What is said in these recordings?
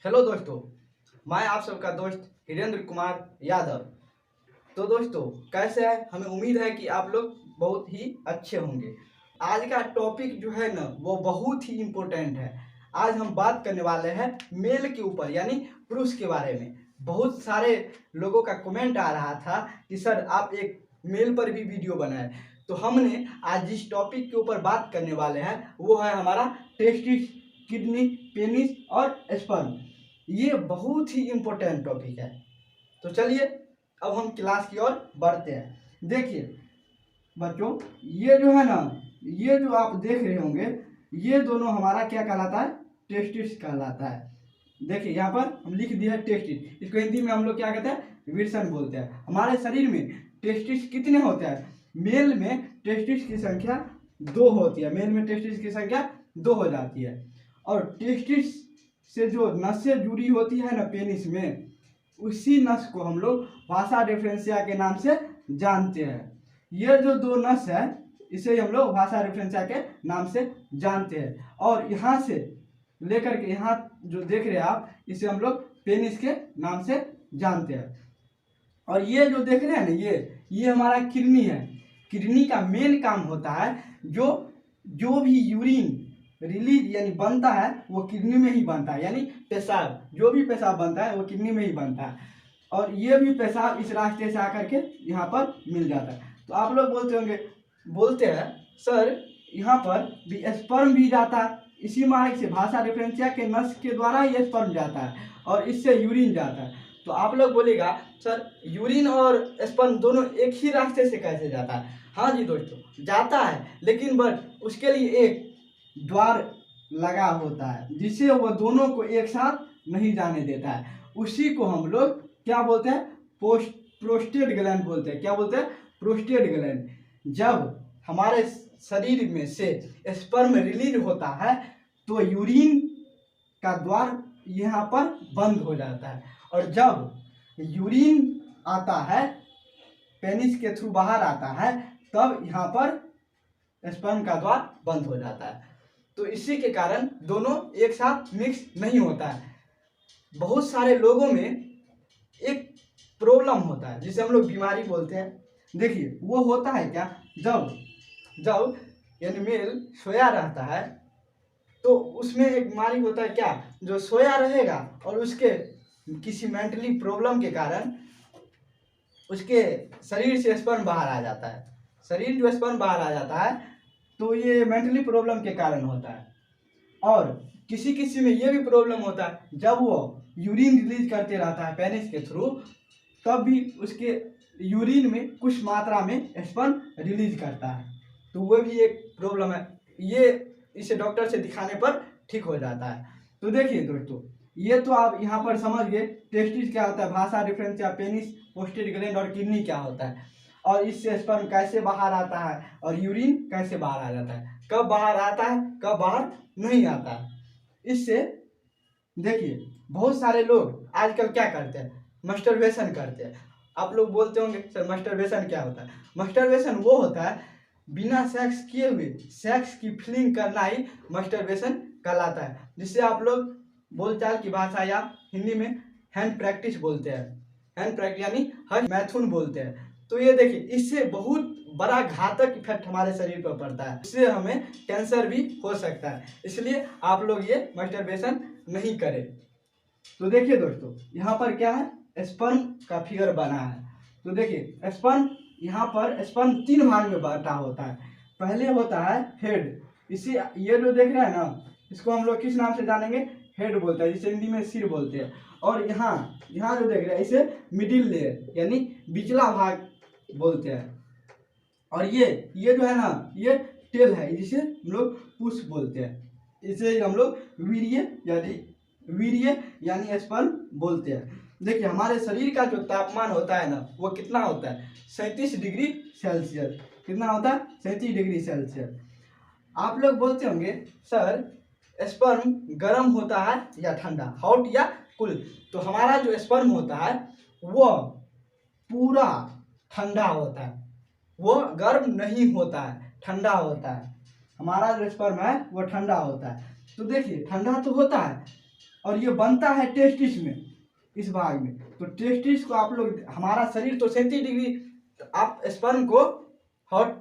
Hello दोस्तों, मैं आप सबका दोस्त हिरेंद्र कुमार यादव। तो दोस्तों, कैसे हैं? हमें उम्मीद है कि आप लोग बहुत ही अच्छे होंगे। आज का टॉपिक जो है ना, वो बहुत ही इम्पोर्टेंट है। आज हम बात करने वाले हैं मेल के ऊपर, यानी पुरुष के बारे में। बहुत सारे लोगों का कमेंट आ रहा था कि सर आप एक मेल पर भी वीडियो बनाएं। तो हमने आज जिस टॉपिक के ऊपर बात करने वाले हैं वो है हमारा टेस्टिस, किडनी, पेनिस और स्पर्म। ये बहुत ही इम्पोर्टेंट टॉपिक है। तो चलिए अब हम क्लास की ओर बढ़ते हैं। देखिए बच्चों, ये जो है ना, ये जो आप देख रहे होंगे, ये दोनों हमारा क्या कहलाता है? टेस्टिस कहलाता है। देखिए यहाँ पर हम लिख दिया है टेस्टिस। इसको हिंदी में हम लोग क्या कहते हैं? विल्सन बोलते हैं। हमारे शरीर में टेस्टिस कितने होते हैं? मेल में टेस्टिस की संख्या 2 होती है। मेल में टेस्टिस की संख्या 2 हो जाती है। और टेस्टिस से जो नसें जुड़ी होती है ना पेनिस में, उसी नस को हम लोग वासा डिफरेंशिया के नाम से जानते हैं। ये जो 2 नस है, इसे हम लोग वासा डिफरेंशिया के नाम से जानते हैं। और यहाँ से लेकर के यहाँ जो देख रहे हैं आप, इसे हम लोग पेनिस के नाम से जानते हैं। और ये जो देख रहे हैं ना, ये हमारा किडनी है। किडनी का मेन काम होता है जो भी यूरिन रिलीज यानी बनता है वो किडनी में ही बनता है। यानी पेशाब, जो भी पेशाब बनता है वो किडनी में ही बनता है। और ये भी पेशाब इस रास्ते से आकर के यहाँ पर मिल जाता है। तो आप लोग बोलते हैं सर यहाँ पर भी स्पर्म भी जाता है, इसी मार्ग से भाषा डिफरेंशिया के नस के द्वारा ये स्पर्म जाता है और इससे यूरिन जाता है। तो आप लोग बोलेगा सर यूरिन और स्पर्म दोनों एक ही रास्ते से कैसे जाता है? हाँ जी दोस्तों, जाता है, लेकिन बट उसके लिए एक द्वार लगा होता है जिससे वो दोनों को एक साथ नहीं जाने देता है। उसी को हम लोग क्या बोलते हैं? प्रोस्टेट ग्लैंड बोलते हैं। क्या बोलते हैं? Prostate gland. जब हमारे शरीर में से स्पर्म रिलीज होता है तो यूरिन का द्वार यहाँ पर बंद हो जाता है। और जब यूरिन आता है, पेनिस के थ्रू बाहर आता है, तब यहाँ पर स्पर्म का द्वार बंद हो जाता है। तो इसी के कारण दोनों एक साथ मिक्स नहीं होता है। बहुत सारे लोगों में एक प्रॉब्लम होता है जिसे हम लोग बीमारी बोलते हैं। देखिए वो होता है क्या, जब यानी मेल सोया रहता है तो उसमें एक बीमारी होता है क्या, जो सोया रहेगा और उसके किसी मेंटली प्रॉब्लम के कारण उसके शरीर से स्पर्म बाहर आ जाता है। शरीर जो स्पर्म बाहर आ जाता है तो ये मेंटली प्रॉब्लम के कारण होता है। और किसी किसी में ये भी प्रॉब्लम होता है, जब वो यूरिन रिलीज करते रहता है पेनिस के थ्रू, तब भी उसके यूरिन में कुछ मात्रा में स्पर्म रिलीज करता है। तो वो भी एक प्रॉब्लम है। ये इसे डॉक्टर से दिखाने पर ठीक हो जाता है। तो देखिए दोस्तों, ये तो आप यहाँ पर समझ गए टेस्टिस क्या होता है, भाषा डिफरेंशिया, पेनिस, प्रोस्टेट ग्लैंड और किडनी क्या होता है, और इससे स्पर्म कैसे बाहर आता है और यूरिन कैसे बाहर आ जाता है, कब बाहर आता है कब बाहर नहीं आता है। इससे देखिए बहुत सारे लोग आजकल क्या करते हैं, मस्टरबेशन करते हैं। आप लोग बोलते होंगे सर मस्टरबेशन क्या होता है? मस्टरबेशन वो होता है बिना सेक्स किए हुए सेक्स की फीलिंग करना ही मस्टरबेशन कहलाता है, जिससे आप लोग बोलचाल की भाषा या हिंदी में हैंड प्रैक्टिस बोलते हैं। हैंड प्रैक्टिस यानी हस्त मैथुन बोलते हैं। तो ये देखिए, इससे बहुत बड़ा घातक इफेक्ट हमारे शरीर पर पड़ता है। इससे हमें कैंसर भी हो सकता है। इसलिए आप लोग ये मस्टरबेशन नहीं करें। तो देखिए दोस्तों, यहाँ पर क्या है, स्पर्म का फिगर बना है। तो देखिए स्पर्म, यहाँ पर स्पर्म 3 भाग में बांटा होता है। पहले होता है हेड। इसी ये जो देख रहे हैं ना, इसको हम लोग किस नाम से जानेंगे? हेड बोलते हैं, जिसे हिंदी में सिर बोलते हैं। और यहाँ यहाँ जो देख रहे हैं इसे मिडिल लेयर यानी बिचला भाग बोलते हैं। और ये जो है ना, ये टेल है, जिसे हम लोग पुश बोलते हैं। इसे हम लोग वीर्य यानी स्पर्म बोलते हैं। देखिए हमारे शरीर का जो तापमान होता है ना, वो कितना होता है? 37 डिग्री सेल्सियस। कितना होता है? 37 डिग्री सेल्सियस। आप लोग बोलते होंगे सर स्पर्म गर्म होता है या ठंडा, हॉट या कूल? तो हमारा जो स्पर्म होता है वो पूरा ठंडा होता है, वो गर्म नहीं होता है, ठंडा होता है। हमारा जो स्पर्म है वो ठंडा होता है। तो देखिए ठंडा तो होता है, और ये बनता है टेस्टिस में, इस भाग में। तो टेस्टिस को आप लोग, हमारा शरीर तो 37 डिग्री, तो आप स्पर्म को हॉट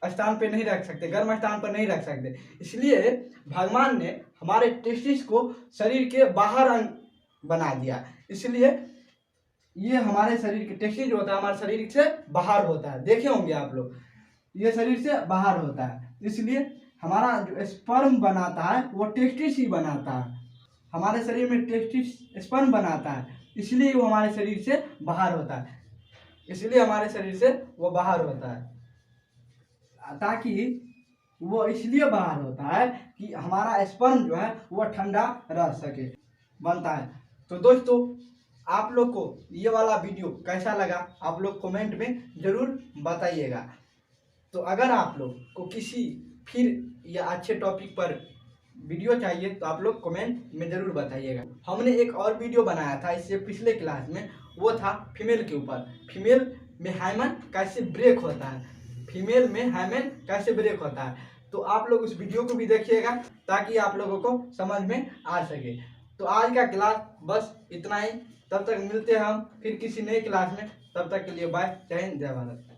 स्थान पे नहीं रख सकते, गर्म स्थान पर नहीं रख सकते, इसलिए भगवान ने हमारे टेस्टिस को शरीर के बाहर बना दिया। इसलिए ये हमारे शरीर के टेस्टिस जो होता है हमारे शरीर से बाहर होता है, देखे होंगे आप लोग, ये शरीर से बाहर होता है। इसलिए हमारा जो स्पर्म बनाता है वो टेस्टिस ही बनाता है, हमारे शरीर में टेस्टिस स्पर्म बनाता है, इसलिए वो हमारे शरीर से बाहर होता है, इसलिए हमारे शरीर से वो बाहर होता है, ताकि वो इसलिए बाहर होता है कि हमारा स्पर्म जो है वो ठंडा रह सके, बनता है। तो दोस्तों आप लोग को ये वाला वीडियो कैसा लगा आप लोग कमेंट में ज़रूर बताइएगा। तो अगर आप लोग को किसी फिर या अच्छे टॉपिक पर वीडियो चाहिए तो आप लोग कमेंट में ज़रूर बताइएगा। हमने एक और वीडियो बनाया था इससे पिछले क्लास में, वो था फीमेल के ऊपर, फीमेल में हाइमन कैसे ब्रेक होता है, फीमेल में हाइमन कैसे ब्रेक होता है। तो आप लोग उस वीडियो को भी देखिएगा ताकि आप लोगों को समझ में आ सके। तो आज का क्लास बस इतना ही, तब तक मिलते हैं हम फिर किसी नए क्लास में, तब तक के लिए बाय, जय हिंद जय भारत।